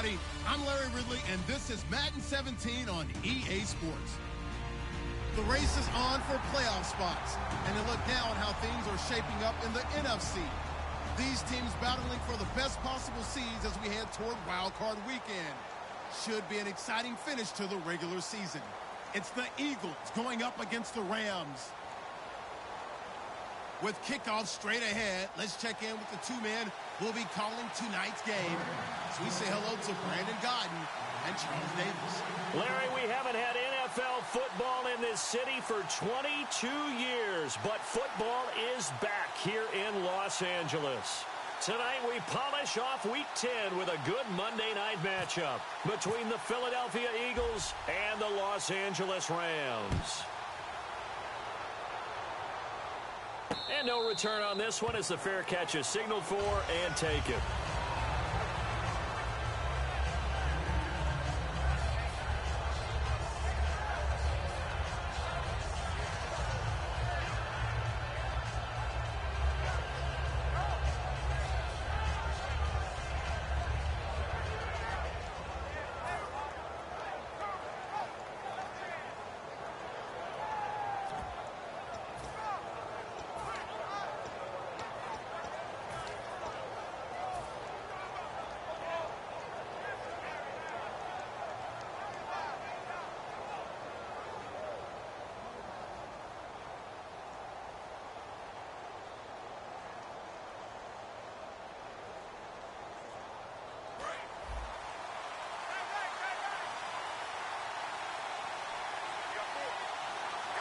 everybody. I'm Larry Ridley, and this is Madden 17 on EA Sports. The race is on for playoff spots, and a look now on how things are shaping up in the NFC. These teams battling for the best possible seeds as we head toward Wild Card Weekend. Should be an exciting finish to the regular season. It's the Eagles going up against the Rams. With kickoff straight ahead, let's check in with the two men who will be calling tonight's game. So we say hello to Brandon Godden and Charles Davis. Larry, we haven't had NFL football in this city for 22 years, but football is back here in Los Angeles. Tonight we polish off Week 10 with a good Monday night matchup between the Philadelphia Eagles and the Los Angeles Rams. And no return on this one as the fair catch is signaled for and taken.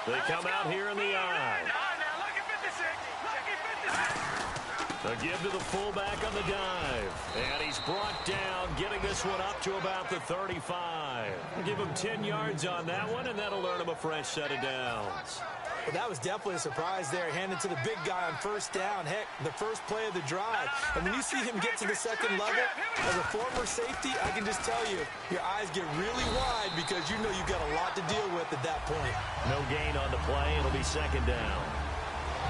They come out here in the eye. A give to the fullback on the dive. And he's brought down, getting this one up to about the 35. Give him 10 yards on that one, and that'll earn him a fresh set of downs. Well, that was definitely a surprise there, handed to the big guy on first down. Heck, the first play of the drive. And when you see him get to the second level, as a former safety, I can just tell you, your eyes get really wide because you know you've got a lot to deal with at that point. No gain on the play. It'll be second down.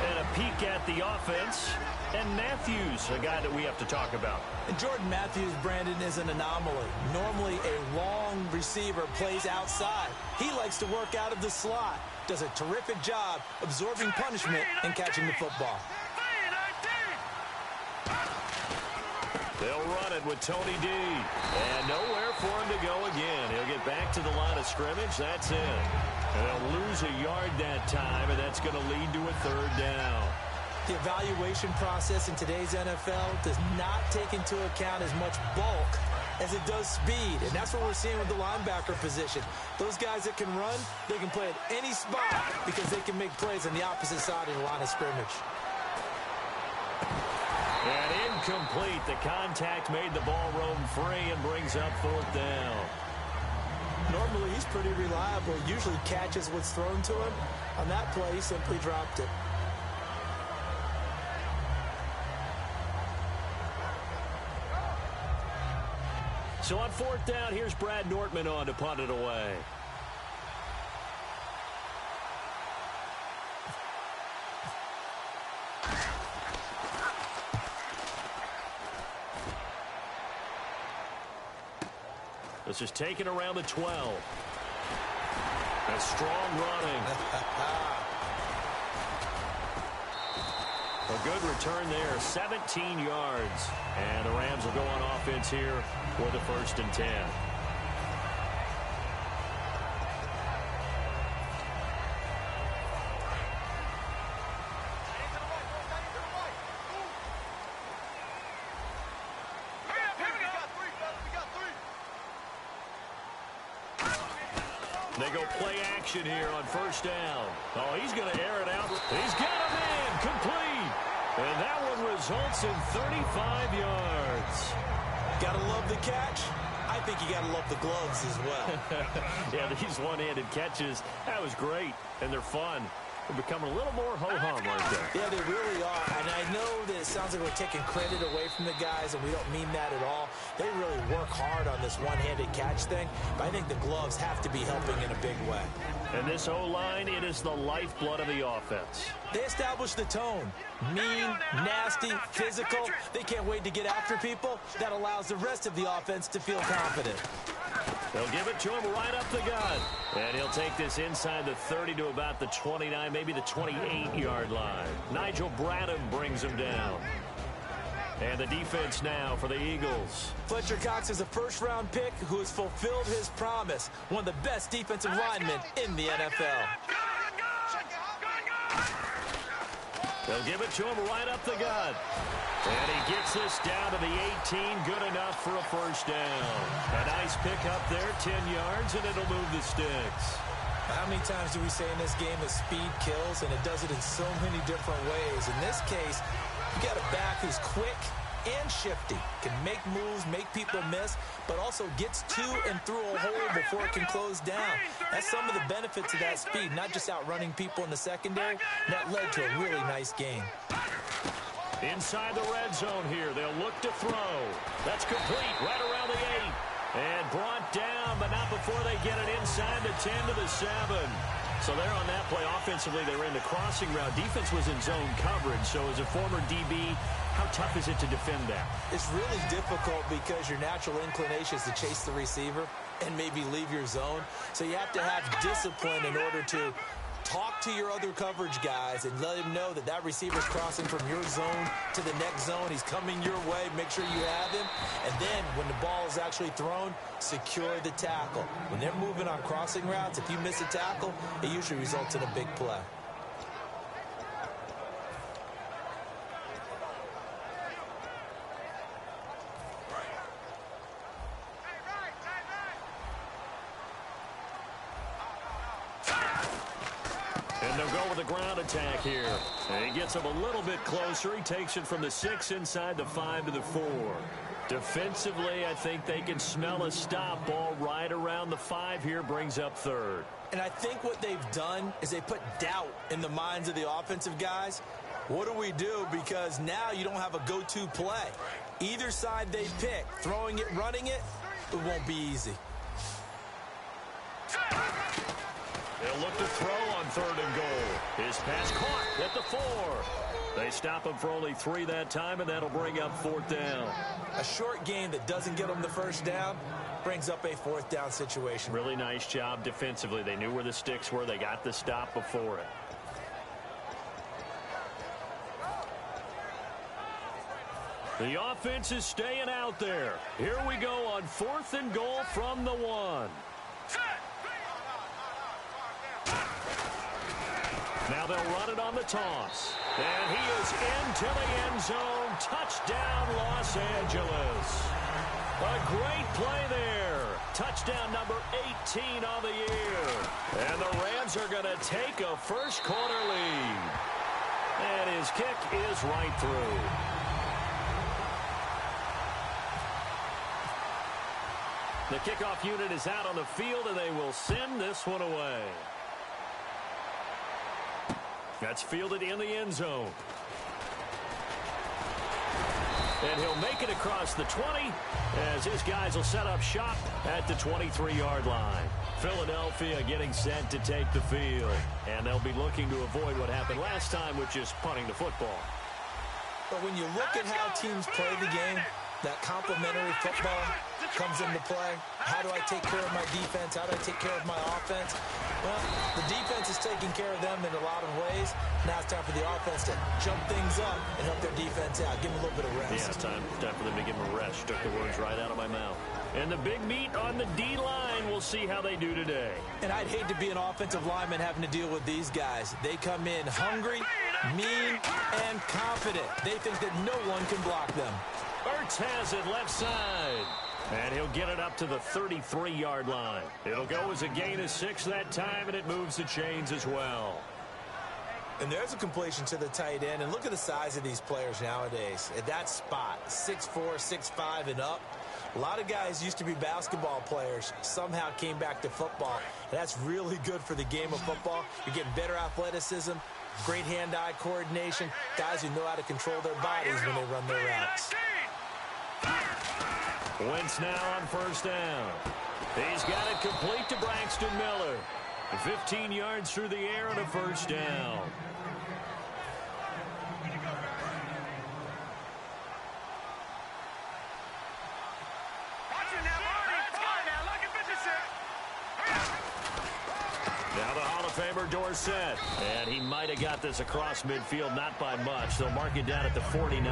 And a peek at the offense. And Matthews, a guy that we have to talk about. And Jordan Matthews, Brandon, is an anomaly. Normally, a long receiver plays outside. He likes to work out of the slot. Does a terrific job absorbing punishment and catching the football. They'll run it with Tony D. And nowhere for him to go again. He'll get back to the line of scrimmage. That's it. And they'll lose a yard that time, and that's going to lead to a third down. The evaluation process in today's NFL does not take into account as much bulk as it does speed. And that's what we're seeing with the linebacker position. Those guys that can run, they can play at any spot because they can make plays on the opposite side of the line of scrimmage. And incomplete. The contact made the ball roam free and brings up fourth down. Normally, he's pretty reliable. Usually catches what's thrown to him. On that play, he simply dropped it. So on fourth down, here's Brad Nortman on to punt it away. This is taken around the 12. That's strong running. A good return there, 17 yards. And the Rams will go on offense here for the 1st and 10. They go play action here on first down. Oh, he's going to air it out. He's got him in, complete. And that one results in 35 yards. Gotta love the catch. I think you gotta love the gloves as well. Yeah, these one-handed catches, that was great. And they're fun. They're becoming a little more ho-hum, aren't they? Yeah, they really are. And I know that it sounds sounds like we're taking credit away from the guys, and we don't mean that at all. They really work hard on this one-handed catch thing, but I think the gloves have to be helping in a big way. And this O-line, it is the lifeblood of the offense. They establish the tone. Mean, nasty, physical. They can't wait to get after people. That allows the rest of the offense to feel confident. They'll give it to him right up the gut. And he'll take this inside the 30 to about the 29, maybe the 28-yard line. Nigel Bradham brings him down. And the defense now for the Eagles. Fletcher Cox is a first-round pick who has fulfilled his promise. One of the best defensive linemen in the NFL. They'll give it to him right up the gut. And he gets this down to the 18. Good enough for a first down. A nice pickup there, 10 yards, and it'll move the sticks. How many times do we say in this game that speed kills, and it does it in so many different ways? In this case, you got a back who's quick and shifty, can make moves, make people miss, but also gets to and through a hole before it can close down. That's some of the benefits of that speed, not just outrunning people in the secondary. That led to a really nice game. Inside the red zone here, they'll look to throw. That's complete, right around the 8. And brought down, but not before they get it inside the 10 to the 7. So there on that play, offensively, they ran the crossing route. Defense was in zone coverage, so as a former DB, how tough is it to defend that? It's really difficult because your natural inclination is to chase the receiver and maybe leave your zone. So you have to have discipline in order to talk to your other coverage guys and let him know that that receiver's crossing from your zone to the next zone. He's coming your way. Make sure you have him. And then when the ball is actually thrown, secure the tackle. When they're moving on crossing routes, if you miss a tackle, it usually results in a big play. And they'll go with a ground attack here. And he gets him a little bit closer. He takes it from the 6 inside the 5 to the 4. Defensively, I think they can smell a stop. Ball right around the 5 here, brings up 3rd. And I think what they've done is they put doubt in the minds of the offensive guys. What do we do? Because now you don't have a go-to play. Either side they pick, throwing it, running it, it won't be easy. They'll look to throw on 3rd and goal. His pass caught at the 4. They stop him for only 3 that time, and that'll bring up 4th down. A short game that doesn't get them the first down brings up a 4th down situation. Really nice job defensively. They knew where the sticks were. They got the stop before it. The offense is staying out there. Here we go on 4th and goal from the 1. Now they'll run it on the toss. And he is into the end zone. Touchdown, Los Angeles. A great play there. Touchdown number 18 on the year. And the Rams are going to take a first-quarter lead. And his kick is right through. The kickoff unit is out on the field, and they will send this one away. That's fielded in the end zone. And he'll make it across the 20 as his guys will set up shop at the 23-yard line. Philadelphia getting set to take the field. And they'll be looking to avoid what happened last time, which is punting the football. But when you look at how teams play the game, that complementary football comes into play. How do I take care of my defense? How do I take care of my offense? Well, the defense is taking care of them in a lot of ways. Now it's time for the offense to jump things up and help their defense out. Give them a little bit of rest. Yeah, it's time for them to give them a rest. Took the words right out of my mouth. And the big meat on the D-line, we'll see how they do today. And I'd hate to be an offensive lineman having to deal with these guys. They come in hungry, mean, and confident. They think that no one can block them. Ertz has it left side. And he'll get it up to the 33-yard line. It'll go as a gain of 6 that time, and it moves the chains as well. And there's a completion to the tight end. And look at the size of these players nowadays. At that spot, 6'4", 6'5", and up. A lot of guys used to be basketball players, somehow came back to football. And that's really good for the game of football. You're getting better athleticism, great hand-eye coordination, guys who know how to control their bodies when they run their routes. Wentz now on first down. He's got it complete to Braxton Miller. 15 yards through the air and a first down. Now the Hall of Famer Dorsett. And he might have got this across midfield, not by much. They'll mark it down at the 49.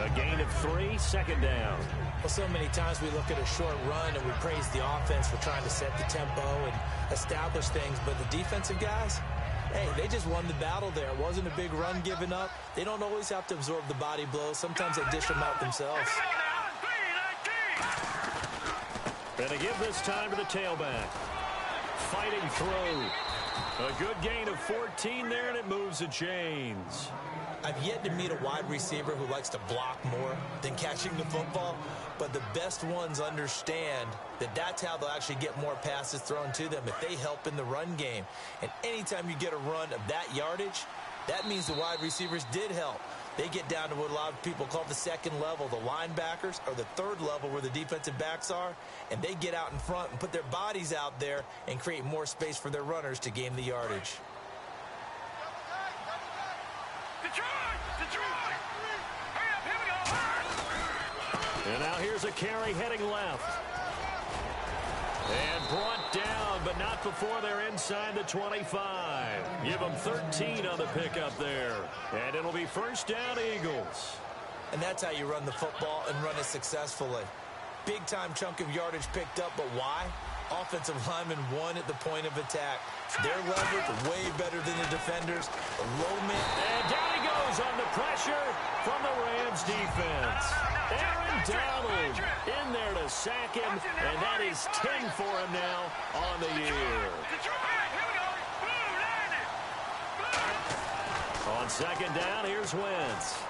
A gain of 3, second down. Well, so many times we look at a short run and we praise the offense for trying to set the tempo and establish things. But the defensive guys, hey, they just won the battle there. It wasn't a big run given up. They don't always have to absorb the body blows. Sometimes they dish them out themselves. And they give this time to the tailback. Fighting through. A good gain of 14 there, and it moves the chains. I've yet to meet a wide receiver who likes to block more than catching the football, but the best ones understand that that's how they'll actually get more passes thrown to them if they help in the run game. And anytime you get a run of that yardage, that means the wide receivers did help. They get down to what a lot of people call the second level, the linebackers, or the third level where the defensive backs are, and they get out in front and put their bodies out there and create more space for their runners to gain the yardage. And now here's a carry heading left. And brought down, but not before they're inside the 25. Give them 13 on the pickup there. And it'll be first down, Eagles. And that's how you run the football and run it successfully. Big-time chunk of yardage picked up, but why? Offensive lineman won at the point of attack. They're leveled way better than the defenders. The low man. And down he goes on the pressure from the Rams defense. Aaron Donald in there to sack him, and that is 10 for him now on the year. On second down, here's Wentz.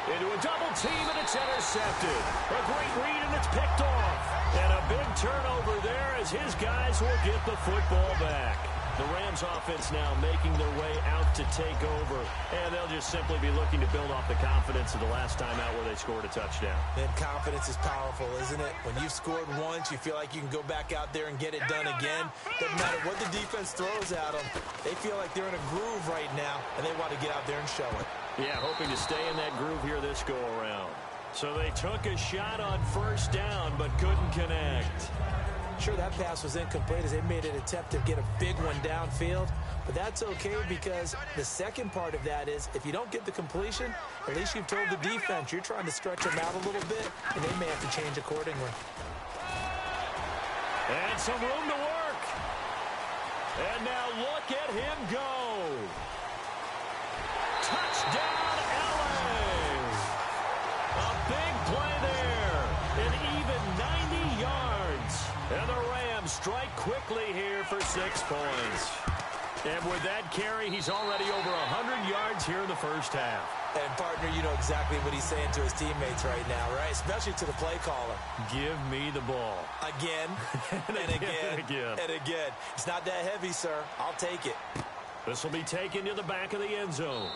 Into a double team, and it's intercepted. A great read, and it's picked off. And a big turnover there as his guys will get the football back. The Rams offense now making their way out to take over. And they'll just simply be looking to build off the confidence of the last time out where they scored a touchdown. And confidence is powerful, isn't it? When you've scored once, you feel like you can go back out there and get it done again. Doesn't matter what the defense throws at them. They feel like they're in a groove right now, and they want to get out there and show it. Yeah, hoping to stay in that groove here this go-around. So they took a shot on first down, but couldn't connect. Sure, that pass was incomplete as they made an attempt to get a big one downfield. But that's okay because the second part of that is if you don't get the completion, at least you've told the defense you're trying to stretch them out a little bit, and they may have to change accordingly. And some room to work. And now look at him go. Touchdown, LA. A big play there. An even 90 yards. And the Rams strike quickly here for 6 points. And with that carry, he's already over 100 yards here in the first half. And, partner, you know exactly what he's saying to his teammates right now, right? Especially to the play caller. Give me the ball. Again, and again, and again. It's not that heavy, sir. I'll take it. This will be taken to the back of the end zone.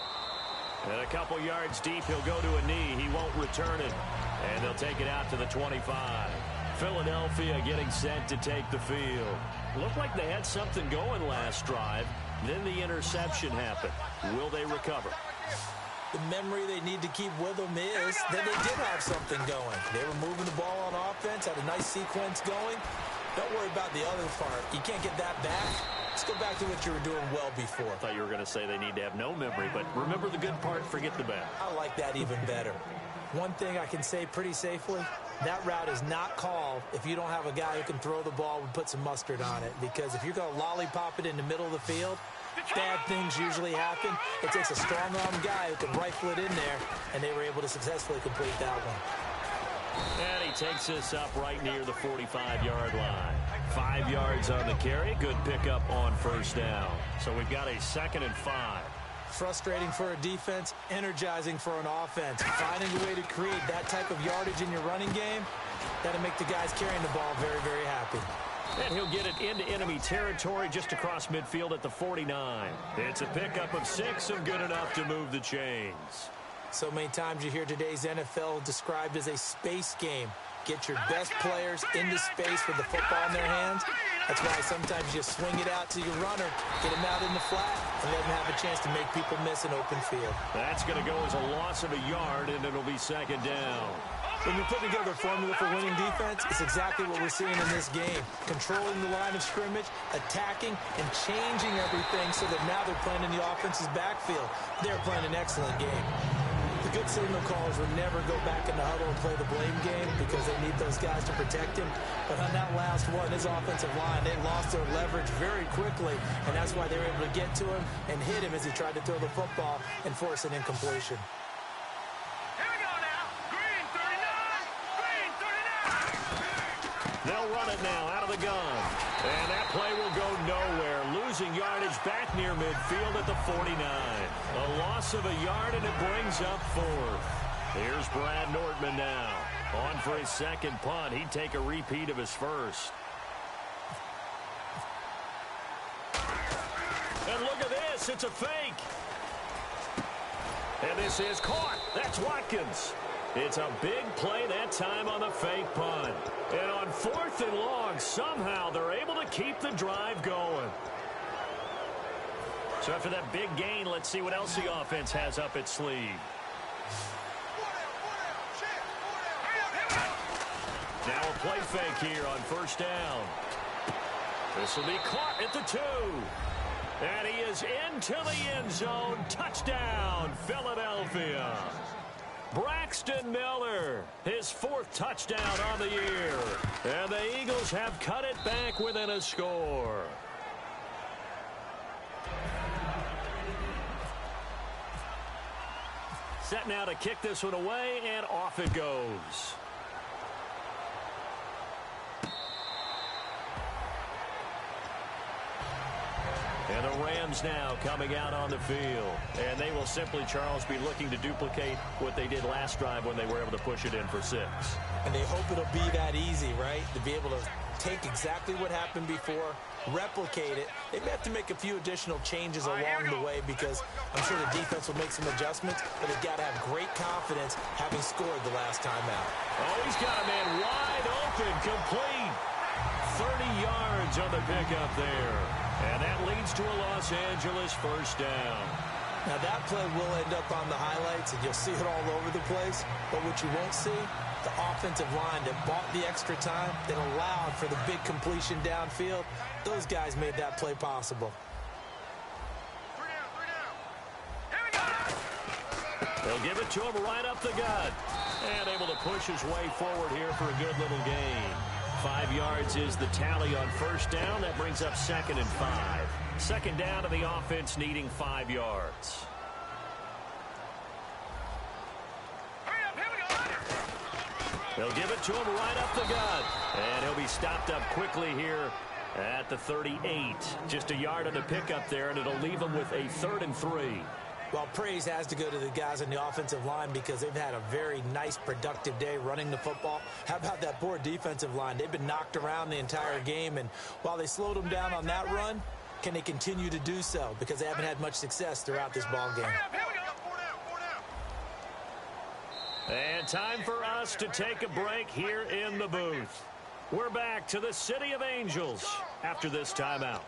And a couple yards deep, he'll go to a knee. He won't return it. And they'll take it out to the 25. Philadelphia getting set to take the field. Looked like they had something going last drive. Then the interception happened. Will they recover? The memory they need to keep with them is that they did have something going. They were moving the ball on offense, had a nice sequence going. Don't worry about the other part. You can't get that back. Let's go back to what you were doing well before. I thought you were going to say they need to have no memory, but remember the good part, forget the bad. I like that even better. One thing I can say pretty safely, that route is not called if you don't have a guy who can throw the ball and put some mustard on it. Because if you're going to lollipop it in the middle of the field, bad things usually happen. It takes a strong-arm guy who can rifle it in there, and they were able to successfully complete that one. And he takes this up right near the 45-yard line. 5 yards on the carry. Good pickup on first down. So we've got a 2nd and 5. Frustrating for a defense, energizing for an offense. Finding a way to create that type of yardage in your running game, that'll make the guys carrying the ball very, very happy. And he'll get it into enemy territory just across midfield at the 49. It's a pickup of 6 and good enough to move the chains. So many times you hear today's NFL described as a space game. Get your best players into space with the football in their hands. That's why sometimes you swing it out to your runner, get him out in the flat, and let him have a chance to make people miss an open field. That's going to go as a loss of a yard, and it'll be second down. When you put together a formula for winning defense, it's exactly what we're seeing in this game. Controlling the line of scrimmage, attacking, and changing everything so that now they're playing in the offense's backfield. They're playing an excellent game. The good signal callers would never go back in the huddle and play the blame game because they need those guys to protect him. But on that last one, his offensive line, they lost their leverage very quickly, and that's why they were able to get to him and hit him as he tried to throw the football and force an incompletion. They'll run it now out of the gun. And that play will go nowhere. Losing yardage back near midfield at the 49. A loss of a yard, and it brings up 4th. Here's Brad Nortman now. On for his second punt. He'd take a repeat of his first. And look at this. It's a fake. And this is caught. That's Watkins. It's a big play that time on the fake punt. And on 4th and long, somehow they're able to keep the drive going. So after that big gain, let's see what else the offense has up its sleeve. Now a play fake here on first down. This will be caught at the 2. And he is into the end zone. Touchdown, Philadelphia. Braxton Miller, his 4th touchdown on the year. And the Eagles have cut it back within a score. Set now to kick this one away, and off it goes. And the Rams now coming out on the field. And they will simply, Charles, be looking to duplicate what they did last drive when they were able to push it in for 6. And they hope it'll be that easy, right? To be able to take exactly what happened before, replicate it. They may have to make a few additional changes along the way because I'm sure the defense will make some adjustments, but they've got to have great confidence having scored the last time out. Oh, he's got a man wide open, complete. 30 yards on the pickup there. And that leads to a Los Angeles first down. Now that play will end up on the highlights, and you'll see it all over the place. But what you won't see, the offensive line that bought the extra time, that allowed for the big completion downfield, those guys made that play possible. They'll give it to him right up the gut. And able to push his way forward here for a good little gain. 5 yards is the tally on first down. That brings up 2nd and 5. Second down to the offense needing 5 yards. They'll give it to him right up the gut. And he'll be stopped up quickly here at the 38. Just a yard on the pickup there, and it'll leave him with a 3rd and 3. Well, praise has to go to the guys on the offensive line because they've had a very nice, productive day running the football. How about that poor defensive line? They've been knocked around the entire game, and while they slowed them down on that run, can they continue to do so? Because they haven't had much success throughout this ball game. And time for us to take a break here in the booth. We're back to the City of Angels after this timeout.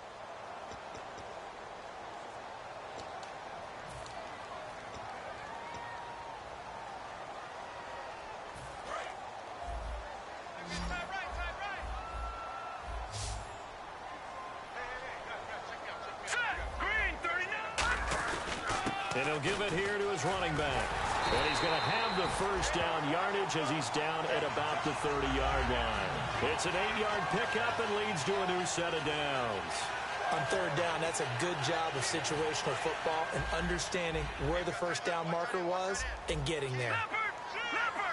And he'll give it here to his running back. And he's going to have the first down yardage as he's down at about the 30-yard line. It's an 8-yard pickup and leads to a new set of downs. On third down, that's a good job of situational football and understanding where the first down marker was and getting there.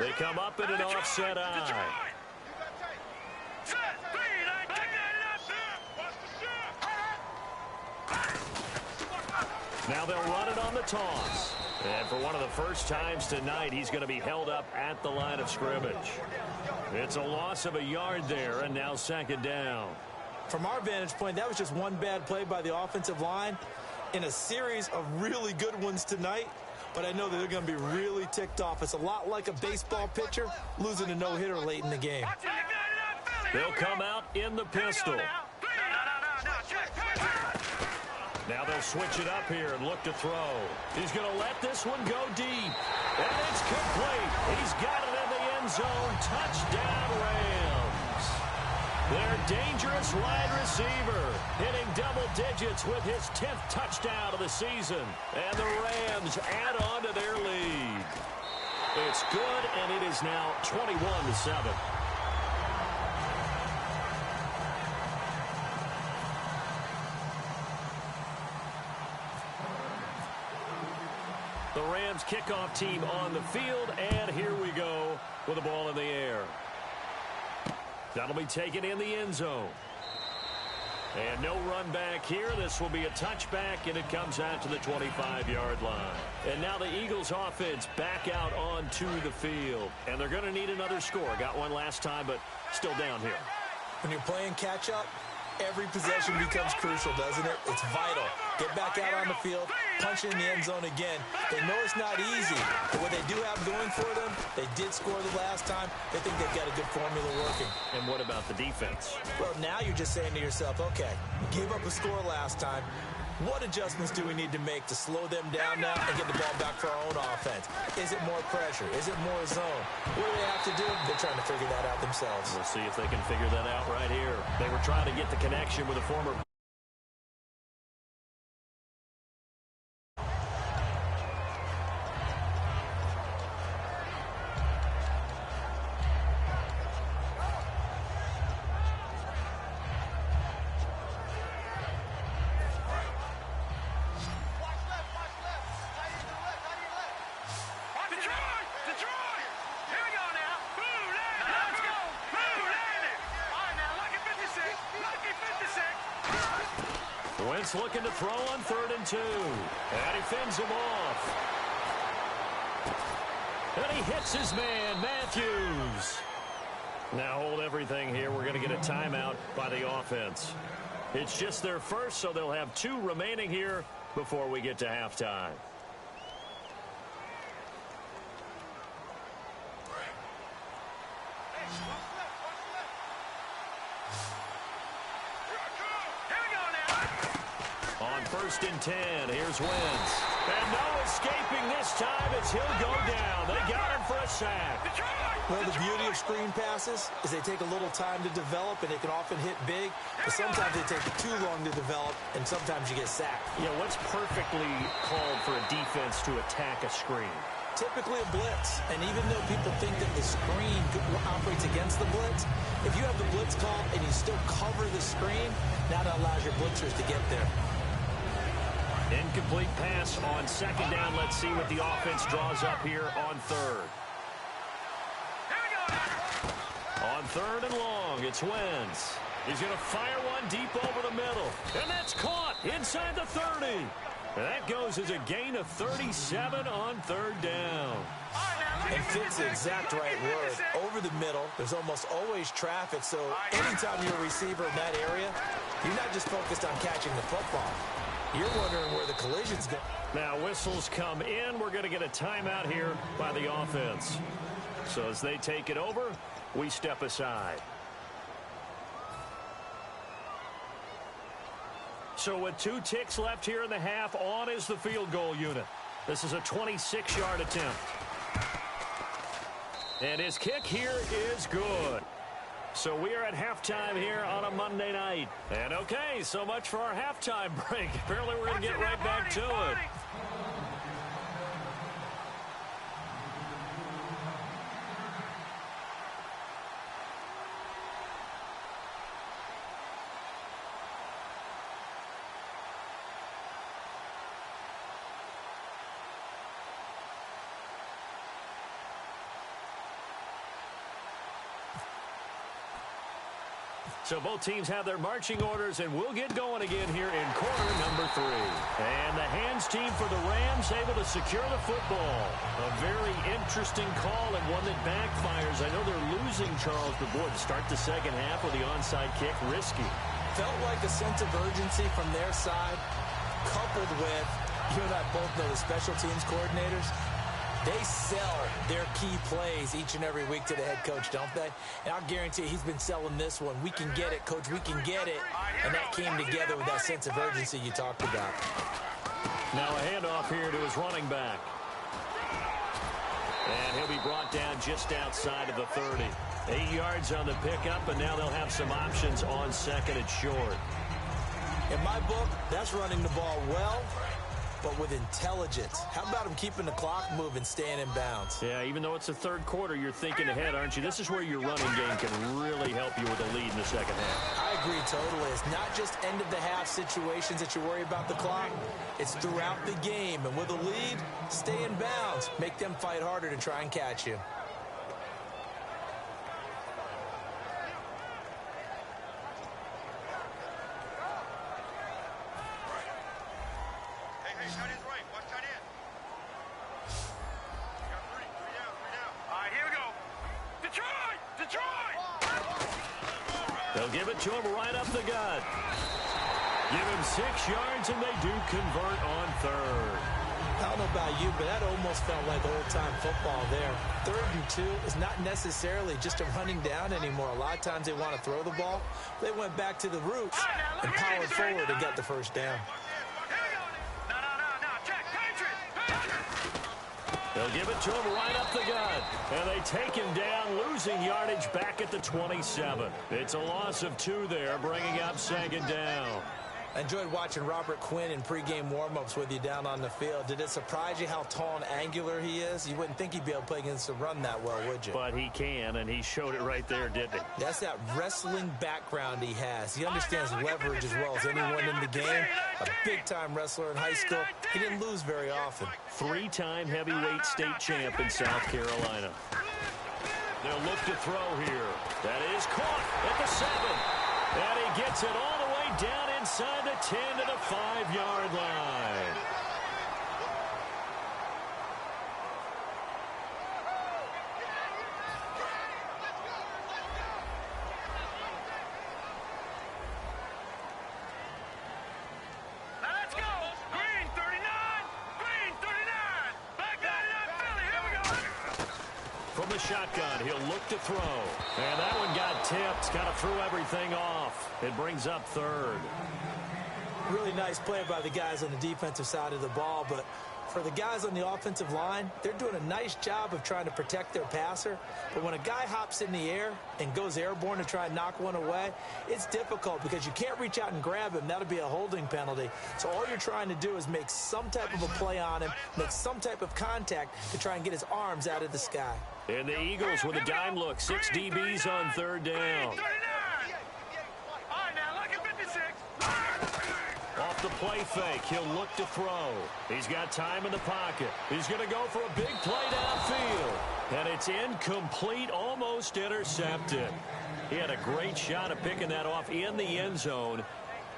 They come up in an offset eye. Now they'll run it on the toss. And for one of the first times tonight, he's going to be held up at the line of scrimmage. It's a loss of a yard there, and now second down. From our vantage point, that was just one bad play by the offensive line in a series of really good ones tonight. But I know that they're going to be really ticked off. It's a lot like a baseball pitcher losing a no-hitter late in the game. They'll come out in the pistol. Now they'll switch it up here and look to throw. He's going to let this one go deep. And it's complete. He's got it in the end zone. Touchdown, Rams. Their dangerous wide receiver hitting double digits with his 10th touchdown of the season. And the Rams add on to their lead. It's good, and it is now 21-7. The Rams kickoff team on the field, and here we go with the ball in the air. That'll be taken in the end zone. And no run back here. This will be a touchback, and it comes out to the 25-yard line. And now the Eagles offense back out onto the field. And they're going to need another score. Got one last time, but still down here. When you're playing catch-up, every possession becomes crucial, doesn't it? It's vital. Get back out on the field, punch it in the end zone again. They know it's not easy, but what they do have going for them, they did score the last time. They think they've got a good formula working. And what about the defense? Well, now you're just saying to yourself, okay, gave up a score last time. What adjustments do we need to make to slow them down now and get the ball back for our own offense? Is it more pressure? Is it more zone? What do they have to do? They're trying to figure that out themselves. We'll see if they can figure that out right here. They were trying to get the connection with a former looking to throw on 3rd and 2. And he fends him off. And he hits his man, Matthews. Now hold everything here. We're going to get a timeout by the offense. It's just their first, so they'll have 2 remaining here before we get to halftime. On 1st and 10, here's Wentz. And no escaping this time as he'll go down. They got him for a sack. Well, the beauty of screen passes is they take a little time to develop, and they can often hit big, but sometimes they take too long to develop, and sometimes you get sacked. Yeah, what's perfectly called for a defense to attack a screen? Typically a blitz, and even though people think that the screen operates against the blitz, if you have the blitz call and you still cover the screen, now that allows your blitzers to get there. Incomplete pass on 2nd down. Let's see what the offense draws up here on 3rd. On 3rd and long, it's Wentz. He's going to fire one deep over the middle. And that's caught inside the 30. And that goes as a gain of 37 on 3rd down. And fit's the exact right word. Over the middle, there's almost always traffic, so anytime you're a receiver in that area, you're not just focused on catching the football. You're wondering where the collision's going. Now whistles come in. We're going to get a timeout here by the offense. So as they take it over, we step aside. So with 2 ticks left here in the half, on is the field goal unit. This is a 26-yard attempt. And his kick here is good. So we are at halftime here on a Monday night. And okay, so much for our halftime break. Apparently we're going to get right back to it. So both teams have their marching orders, and we'll get going again here in quarter number 3. And the hands team for the Rams able to secure the football. A very interesting call and one that backfires. I know they're losing Charles, but boy, to start the second half with the onside kick, risky. felt like a sense of urgency from their side, coupled with, you and I both know the special teams coordinators, they sell their key plays each and every week to the head coach, don't they? And I'll guarantee you he's been selling this one. We can get it, coach, we can get it. And that came together with that sense of urgency you talked about. Now a handoff here to his running back. And he'll be brought down just outside of the 30. 8 yards on the pickup, and now they'll have some options on second and short. In my book, that's running the ball well, but with intelligence. How about him keeping the clock moving, staying in bounds? Yeah, even though it's the third quarter, you're thinking ahead, aren't you? This is where your running game can really help you with a lead in the second half. I agree totally. It's not just end-of-the-half situations that you worry about the clock. It's throughout the game. And with a lead, stay in bounds. Make them fight harder to try and catch you. They'll give it to him right up the gut. Give him 6 yards, and they do convert on third. I don't know about you, but that almost felt like old-time football there. 3rd and 2 is not necessarily just a running down anymore. A lot of times they want to throw the ball. They went back to the roots and powered forward and got the first down. They'll give it to him right up the gut. And they take him down, losing yardage back at the 27. It's a loss of 2 there, bringing up 2nd down. I enjoyed watching Robert Quinn in pregame warm-ups with you down on the field. Did it surprise you how tall and angular he is? You wouldn't think he'd be able to play against the run that well, would you? But he can, and he showed it right there, didn't he? That's that wrestling background he has. He understands leverage as well as anyone in the game. A big-time wrestler in high school. He didn't lose very often. 3-time heavyweight state champ in South Carolina. They'll look to throw here. That is caught at the 7. And he gets it all the way down inside the 10 to the 5-yard line. Let's go. Green 39. Green 39. Back 99 Philly. Here we go. From the shotgun, he'll look to throw. And that one got tipped. Kind of threw everything off. It brings up 3rd. Really nice play by the guys on the defensive side of the ball, but for the guys on the offensive line, they're doing a nice job of trying to protect their passer. But when a guy hops in the air and goes airborne to try and knock one away, it's difficult because you can't reach out and grab him. That'll be a holding penalty. So all you're trying to do is make some type of a play on him, make some type of contact to try and get his arms out of the sky. And the Eagles with a dime look. 6 DBs on 3rd down. Off the play fake, he'll look to throw. He's got time in the pocket. He's going to go for a big play downfield. And it's incomplete, almost intercepted. He had a great shot at picking that off in the end zone.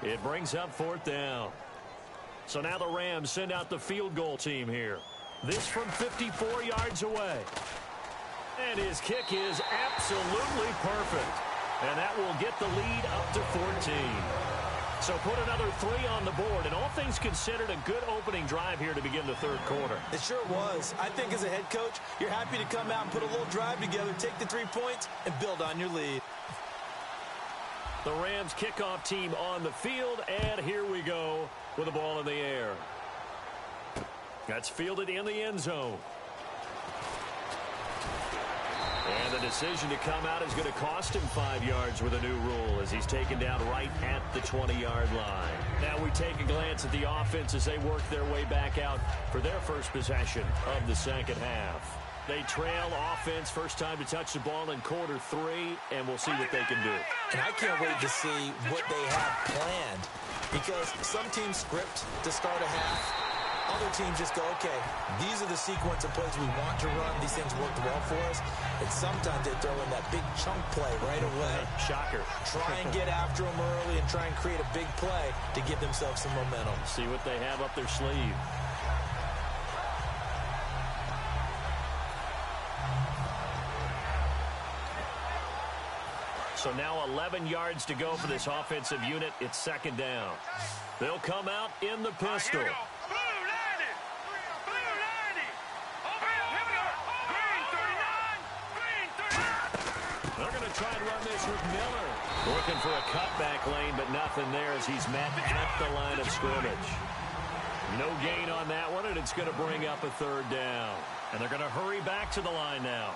It brings up 4th down. So now the Rams send out the field goal team here. This from 54 yards away. And his kick is absolutely perfect. And that will get the lead up to 14. So put another 3 on the board, and all things considered, a good opening drive here to begin the 3rd quarter. It sure was. I think as a head coach, you're happy to come out and put a little drive together, take the 3 points, and build on your lead. The Rams kickoff team on the field, and here we go with the ball in the air. That's fielded in the end zone. And the decision to come out is going to cost him 5 yards with a new rule as he's taken down right at the 20-yard line. Now we take a glance at the offense as they work their way back out for their first possession of the second half. They trail offense, first time to touch the ball in quarter 3, and we'll see what they can do. And I can't wait to see what they have planned because some teams script to start a half. Other teams just go, okay, these are the sequence of plays we want to run. These things worked well for us. And sometimes they throw in that big chunk play right away. Shocker. Try and get after them early and try and create a big play to give themselves some momentum. See what they have up their sleeve. So now 11 yards to go for this offensive unit. It's second down. They'll come out in the pistol. Here we go. Blue 90. Blue 90. Over here we go. Green 39. Green 39. They're going to try and run this with Miller. Looking for a cutback lane, but nothing there as he's met at the line of scrimmage. No gain on that one, and it's going to bring up a third down. And they're going to hurry back to the line now.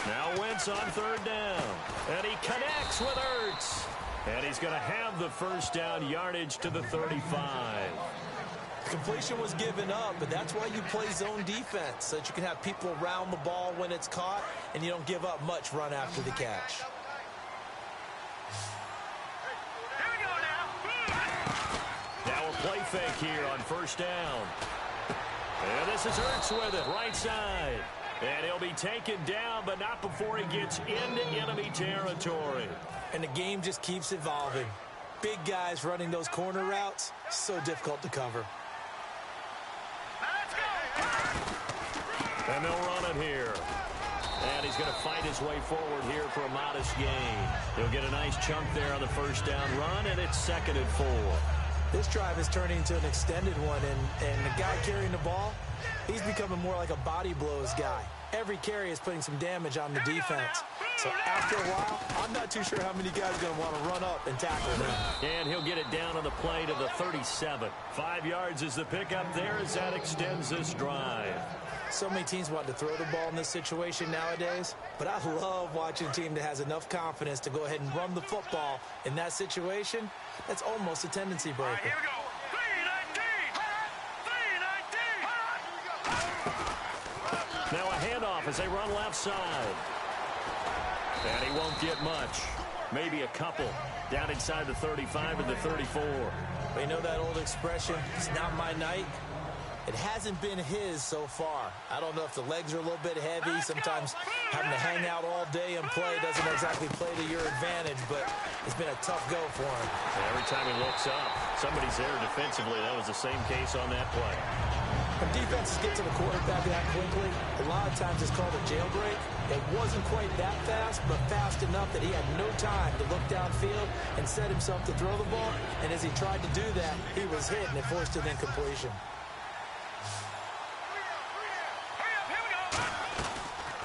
Now Wentz on third down. And he connects with Ertz. And he's going to have the first down yardage to the 35. Completion was given up, but that's why you play zone defense, so that you can have people around the ball when it's caught, and you don't give up much run after the catch. Now a play fake here on first down. And this is Ertz with it, right side. And he'll be taken down, but not before he gets into enemy territory. And the game just keeps evolving. Big guys running those corner routes, so difficult to cover. And they'll run it here. And he's going to fight his way forward here for a modest gain. He'll get a nice chunk there on the first down run, and it's 2nd and 4. This drive is turning into an extended one, and the guy carrying the ball, he's becoming more like a body blows guy. Every carry is putting some damage on the defense. So after a while, I'm not too sure how many guys are going to want to run up and tackle him. And he'll get it down on the play to the 37. 5 yards is the pickup there as that extends this drive. So many teams want to throw the ball in this situation nowadays, but I love watching a team that has enough confidence to go ahead and run the football in that situation. That's almost a tendency breaker. Here we go. 3-19. Now a handoff as they run left side. And he won't get much. Maybe a couple down inside the 35 and the 34. But you know that old expression, it's not my night? It hasn't been his so far. I don't know if the legs are a little bit heavy. Sometimes having to hang out all day and play doesn't exactly play to your advantage, but it's been a tough go for him. Every time he looks up, somebody's there defensively. That was the same case on that play. When defenses get to the quarterback that quickly, a lot of times it's called a jailbreak. It wasn't quite that fast, but fast enough that he had no time to look downfield and set himself to throw the ball. And as he tried to do that, he was hit, and it forced an incompletion.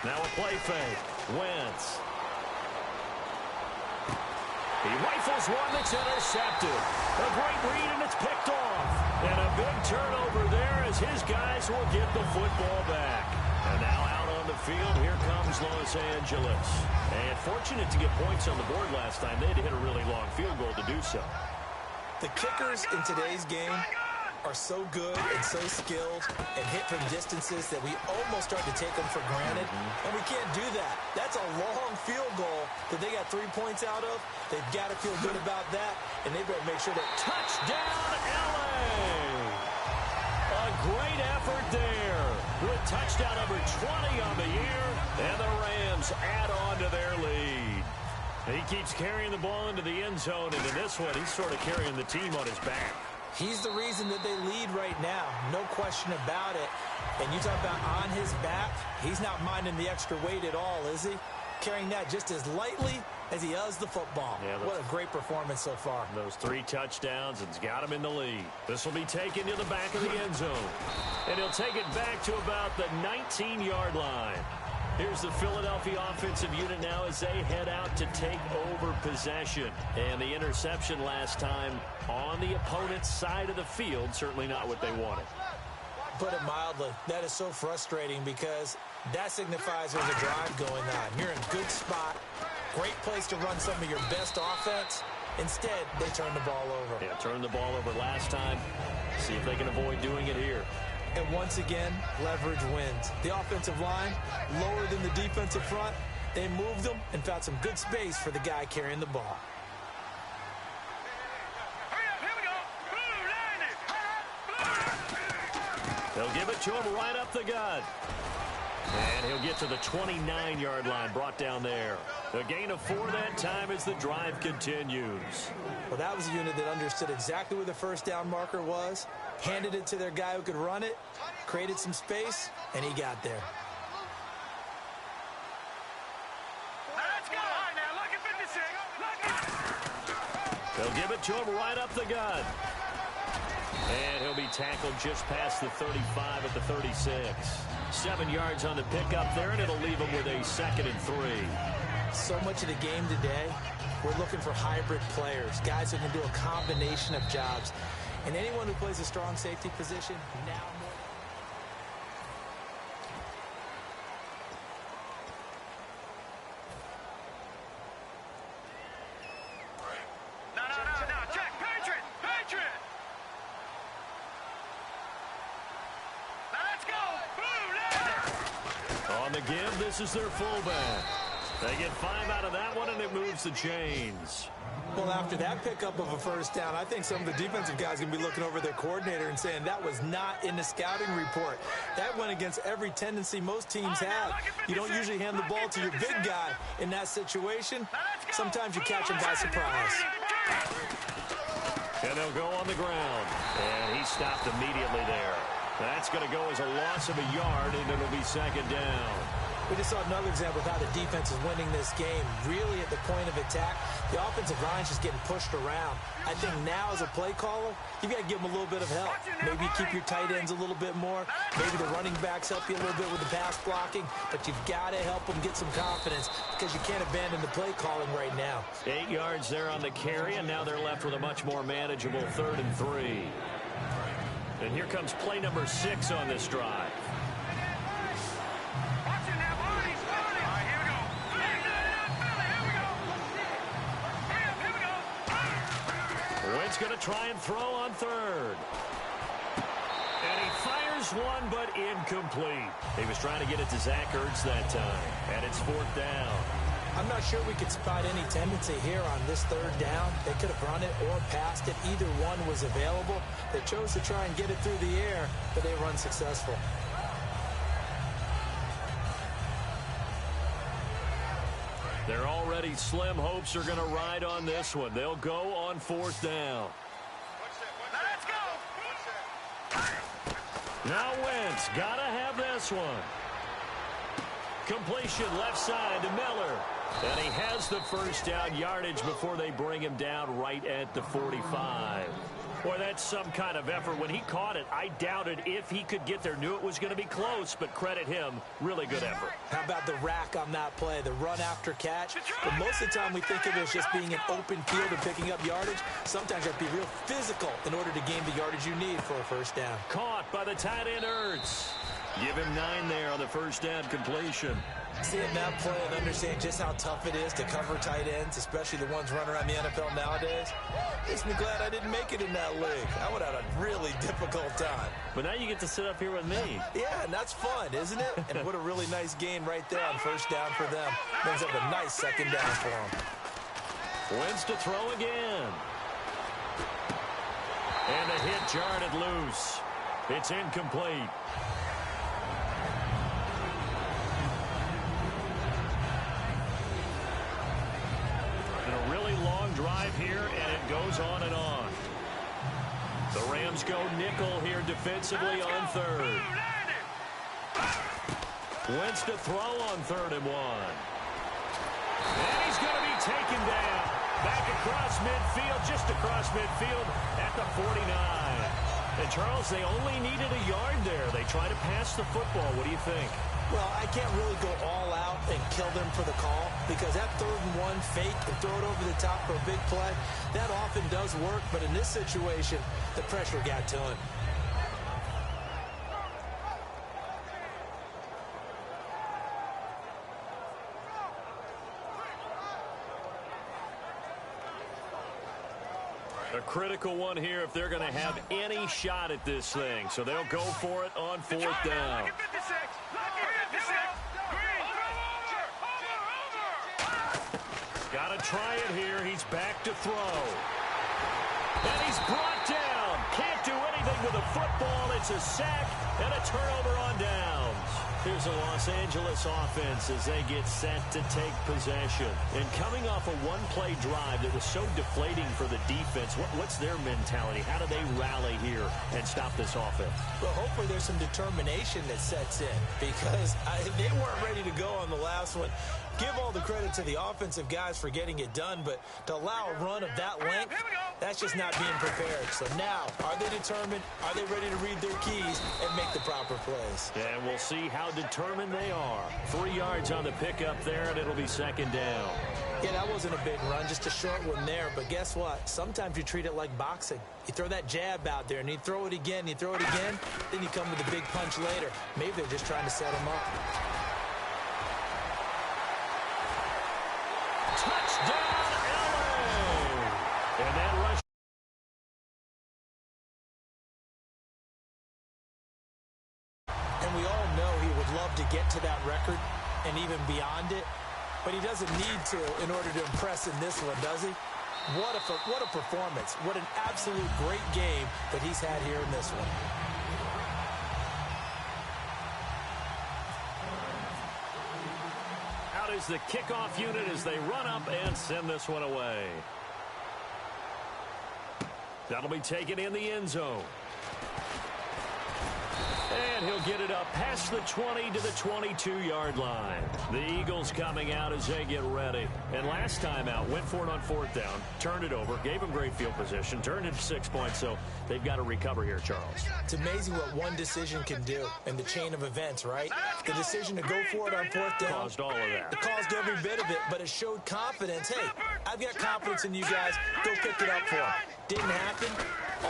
Now a play fake. Wentz. He rifles one that's intercepted. A great read, and it's picked off. And a big turnover there as his guys will get the football back. And now out on the field, here comes Los Angeles. And fortunate to get points on the board last time. They had to hit a really long field goal to do so. The kickers in today's game are so good and so skilled and hit from distances that we almost start to take them for granted. And we can't do that. That's a long field goal that they got 3 points out of. They've got to feel good about that, and they've got to make sure that Touchdown, L.A. A great effort there. With touchdown number 20 on the year, and the Rams add on to their lead. He keeps carrying the ball into the end zone, and in this one, he's sort of carrying the team on his back. he's the reason that they lead right now. No question about it. And you talk about on his back, he's not minding the extra weight at all, is he? Carrying that just as lightly as he does the football. Yeah, what a great performance so far. Those 3 touchdowns and's got him in the lead. This will be taken to the back of the end zone. And he'll take it back to about the 19-yard line. Here's the Philadelphia offensive unit now as they head out to take over possession. And the interception last time on the opponent's side of the field, certainly not what they wanted. Put it mildly, that is so frustrating because that signifies there's a drive going on. You're in a good spot, great place to run some of your best offense. Instead, they turn the ball over. Yeah, turned the ball over last time. See if they can avoid doing it here. And once again, leverage wins. The offensive line, lower than the defensive front. They moved them and found some good space for the guy carrying the ball. They'll give it to him right up the gut. And he'll get to the 29-yard line, brought down there. A gain of 4 that time as the drive continues. Well, that was a unit that understood exactly where the first down marker was, handed it to their guy who could run it, created some space, and he got there. Let's go. All right, now look at 56. They'll give it to him right up the gut. And he'll be tackled just past the 35 at the 36. 7 yards on the pickup there, and it'll leave him with a 2nd and 3. So much of the game today, we're looking for hybrid players, guys who can do a combination of jobs. And anyone who plays a strong safety position, now more. No. Check. Patriot. Let's go. Blue. On the give, this is their fullback. They get 5 out of that one, and it moves the chains. Well, after that pickup of a first down, I think some of the defensive guys are going to be looking over their coordinator and saying that was not in the scouting report. That went against every tendency most teams have. You don't usually hand the ball to your big guy in that situation. Sometimes you catch him by surprise. And they'll go on the ground. And he stopped immediately there. That's going to go as a loss of a yard, and it'll be 2nd down. We just saw another example of how the defense is winning this game. Really at the point of attack, the offensive line's just getting pushed around. I think now as a play caller, you've got to give them a little bit of help. Maybe keep your tight ends a little bit more. Maybe the running backs help you a little bit with the pass blocking. But you've got to help them get some confidence because you can't abandon the play calling right now. 8 yards there on the carry, and now they're left with a much more manageable 3rd and 3. And here comes play number 6 on this drive. Wentz going to try and throw on 3rd. And he fires one, but incomplete. He was trying to get it to Zach Ertz that time. And it's 4th down. I'm not sure we could spot any tendency here on this 3rd down. They could have run it or passed it. Either one was available. They chose to try and get it through the air, but they were unsuccessful. Their already slim hopes are going to ride on this one. They'll go on 4th down. Let's go. Now Wentz got to have this one. Completion left side to Miller. And he has the first down yardage before they bring him down right at the 45. Boy, that's some kind of effort. When he caught it, I doubted if he could get there. Knew it was going to be close, but credit him. Really good effort. How about the rack on that play, the run after catch? But most of the time we think of it as just being an open field and picking up yardage. Sometimes you have to be real physical in order to gain the yardage you need for a first down. Caught by the tight end Ertz. Give him 9 there on the first down completion. Seeing that play and understand just how tough it is to cover tight ends, especially the ones running around the NFL nowadays, makes me glad I didn't make it in that league. I would have had a really difficult time. But now you get to sit up here with me. Yeah, and that's fun, isn't it? And what a really nice gain right there on first down for them. Brings up a nice 2nd down for them. Wentz to throw again. And a hit jarred it loose. It's incomplete. Drive here, and it goes on and on. The Rams go nickel here defensively on 3rd. Wentz to throw on 3rd and 1. And he's going to be taken down. Back across midfield, just across midfield at the 49. And Charles, they only needed a yard there. They try to pass the football. What do you think? Well, I can't really go all out and kill them for the call because that 3rd and 1 fake and throw it over the top for a big play, that often does work. But in this situation, the pressure got to him. A critical one here if they're going to have any shot at this thing. So they'll go for it on 4th down. Got to try it here. He's back to throw. And he's brought down. Can't do anything with a football. It's a sack and a turnover on downs. Here's a Los Angeles offense as they get set to take possession. And coming off a one-play drive that was so deflating for the defense, what's their mentality? How do they rally here and stop this offense? Well, hopefully there's some determination that sets in because they weren't ready to go on the last one. Give all the credit to the offensive guys for getting it done, but to allow a run of that length, that's just not being prepared. So now, are they determined? Are they ready to read their keys and make the proper plays? And we'll see how determined they are. 3 yards on the pickup there, and it'll be second down. Yeah, that wasn't a big run, just a short one there. But guess what? Sometimes you treat it like boxing. You throw that jab out there, and you throw it again, you throw it again, then you come with a big punch later. Maybe they're just trying to set him up. Touchdown, LA! And that rush. And we all know he would love to get to that record and even beyond it, but he doesn't need to in order to impress in this one, does he? What a performance. What an absolute great game that he's had here in this one. Out is the kickoff unit as they run up and send this one away. That'll be taken in the end zone. And he'll get it up past the 20 to the 22-yard line. The Eagles coming out as they get ready. And last time out, went for it on 4th down, turned it over, gave them great field position, turned it to 6 points, so they've got to recover here, Charles. It's amazing what one decision can do in the chain of events, right? The decision to go for it on 4th down. Caused all of that. It caused every bit of it, but it showed confidence. Hey, I've got confidence in you guys. Go pick it up for them. Didn't happen.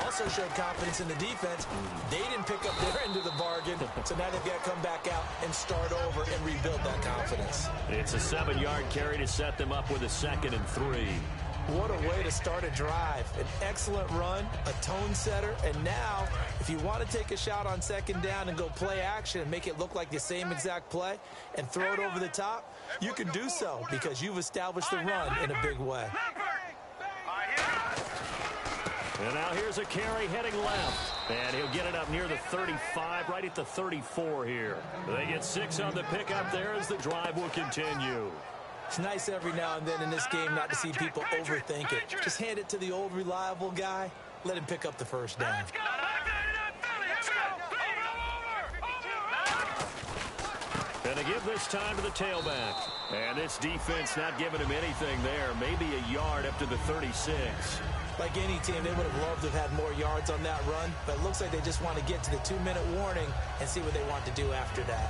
Also showed confidence in the defense. They didn't pick up their end of the bargain, so now they've got to come back out and start over and rebuild that confidence. It's a 7-yard carry to set them up with a 2nd and 3. What a way to start a drive. An excellent run, a tone setter, and now if you want to take a shot on 2nd down and go play action and make it look like the same exact play and throw it over the top, you can do so because you've established the run in a big way. And now here's a carry heading left. And he'll get it up near the 35, right at the 34 here. They get 6 on the pickup there as the drive will continue. It's nice every now and then in this game not to see people overthink it. Just hand it to the old reliable guy. Let him pick up the first down. And they give this time to the tailback. And this defense not giving him anything there. Maybe a yard up to the 36. Like any team, they would have loved to have had more yards on that run, but it looks like they just want to get to the 2-minute warning and see what they want to do after that.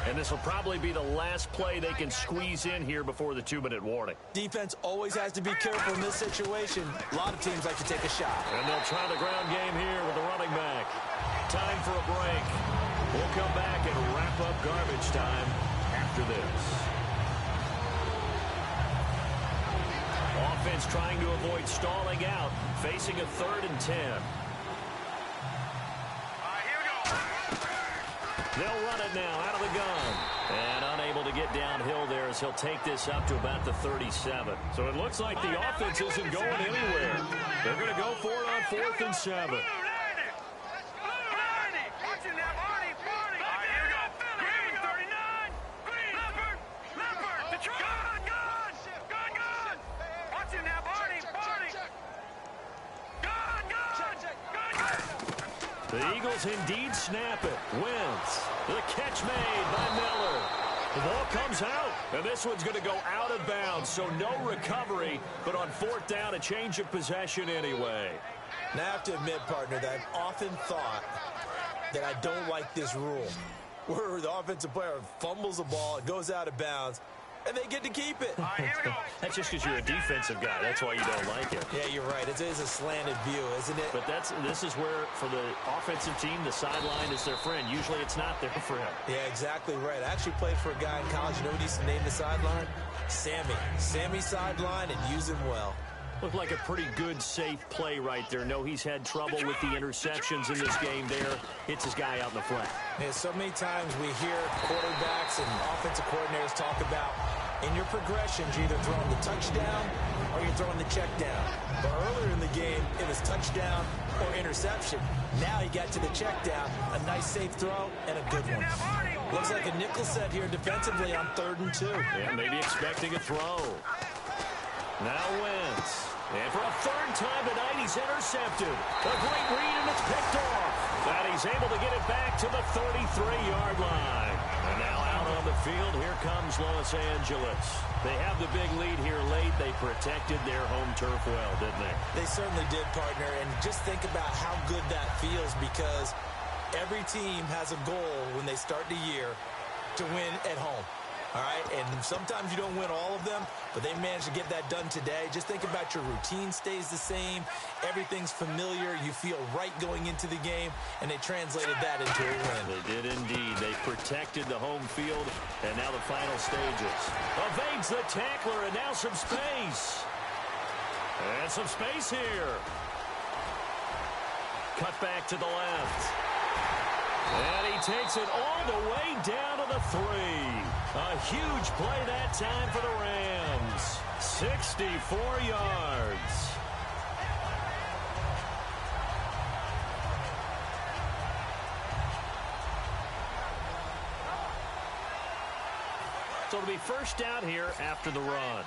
And this will probably be the last play they can squeeze in here before the 2-minute warning. Defense always has to be careful in this situation. A lot of teams like to take a shot. And they'll try the ground game here with the running back. Time for a break. We'll come back and wrap up garbage time after this. Offense trying to avoid stalling out, facing a 3rd and 10. They'll run it now out of the gun. And unable to get downhill there as he'll take this up to about the 37. So it looks like the offense isn't going anywhere. They're going to go for it on 4th and 7. The Eagles indeed snap it. Wentz. The catch made by Miller. The ball comes out, and this one's going to go out of bounds, so no recovery, but on 4th down, a change of possession anyway. Now, I have to admit, partner, that I've often thought that I don't like this rule, where the offensive player fumbles the ball, it goes out of bounds, and they get to keep it. That's just because you're a defensive guy. That's why you don't like it. Yeah, you're right. It is a slanted view, isn't it? But this is where, for the offensive team, the sideline is their friend. Usually it's not their friend. Yeah, exactly right. I actually played for a guy in college. You know what he used to name the sideline? Sammy. Sammy sideline, and use him well. Looked like a pretty good, safe play right there. No, he's had trouble with the interceptions in this game there. Hits his guy out in the flat. Yeah, so many times we hear quarterbacks and offensive coordinators talk about in your progressions, you're either throwing the touchdown or you're you're throwing the check down. But earlier in the game, it was touchdown or interception. Now he got to the check down, a nice safe throw, and a good one. Looks like a nickel set here defensively on 3rd and 2. Yeah, maybe expecting a throw. Now Wentz. And for a 3rd time tonight, he's intercepted. A great read, and it's picked off. And he's able to get it back to the 33-yard line. And now out on the field, here comes Los Angeles. They have the big lead here late. They protected their home turf well, didn't they? They certainly did, partner. And just think about how good that feels, because every team has a goal when they start the year to win at home. All right, and sometimes you don't win all of them, but they managed to get that done today. Just think about your routine stays the same. Everything's familiar. You feel right going into the game, and they translated that into a win. They did indeed. They protected the home field, and now the final stages. Evades the tackler, and now some space. And some space here. Cut back to the left. And he takes it all the way down to the 3. A huge play that time for the Rams. 64 yards. So it'll be first down here after the run.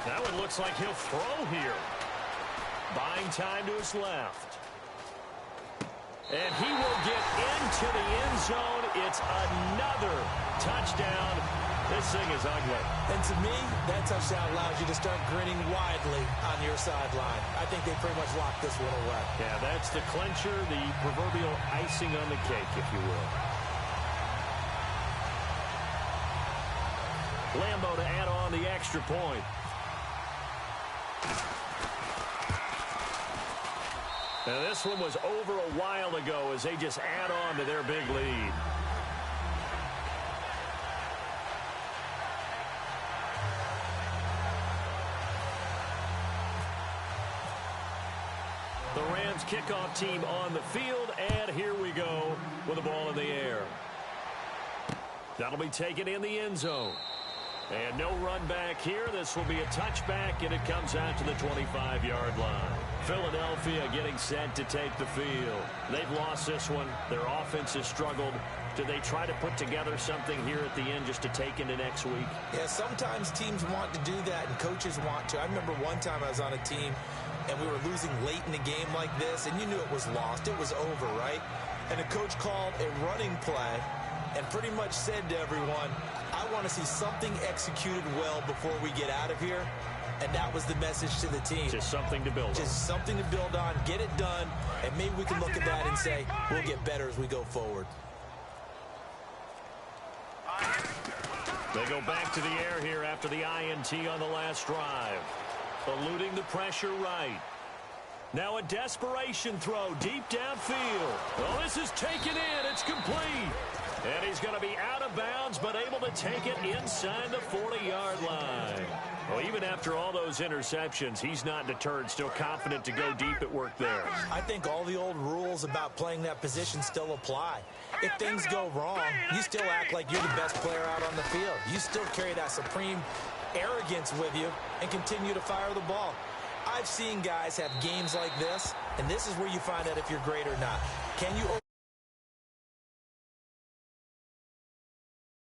That one looks like he'll throw here. Buying time to his left. And he will get into the end zone. It's another touchdown. This thing is ugly. And to me, that touchdown allows you to start grinning widely on your sideline. I think they pretty much locked this one away. Yeah, that's the clincher, the proverbial icing on the cake, if you will. Lambo to add on the extra point. Now, this one was over a while ago as they just add on to their big lead. The Rams kickoff team on the field, and here we go with the ball in the air. That'll be taken in the end zone. And no run back here. This will be a touchback, and it comes out to the 25-yard line. Philadelphia getting set to take the field. They've lost this one. Their offense has struggled. Do they try to put together something here at the end just to take into next week? Yeah, sometimes teams want to do that, and coaches want to. I remember one time I was on a team, and we were losing late in the game like this, and you knew it was lost. It was over, right? And the coach called a running play and pretty much said to everyone, I want to see something executed well before we get out of here. And that was the message to the team. Just something to build on. Just something to build on, get it done, and maybe we can look at that and say, we'll get better as we go forward. They go back to the air here after the INT on the last drive. Eluding the pressure right. Now a desperation throw deep downfield. Oh, this is taken in. It's complete. And he's going to be out of bounds, but able to take it inside the 40-yard line. Well, even after all those interceptions, he's not deterred, still confident to go deep at work there. I think all the old rules about playing that position still apply. If things go wrong, you still act like you're the best player out on the field. You still carry that supreme arrogance with you and continue to fire the ball. I've seen guys have games like this, and this is where you find out if you're great or not. Can you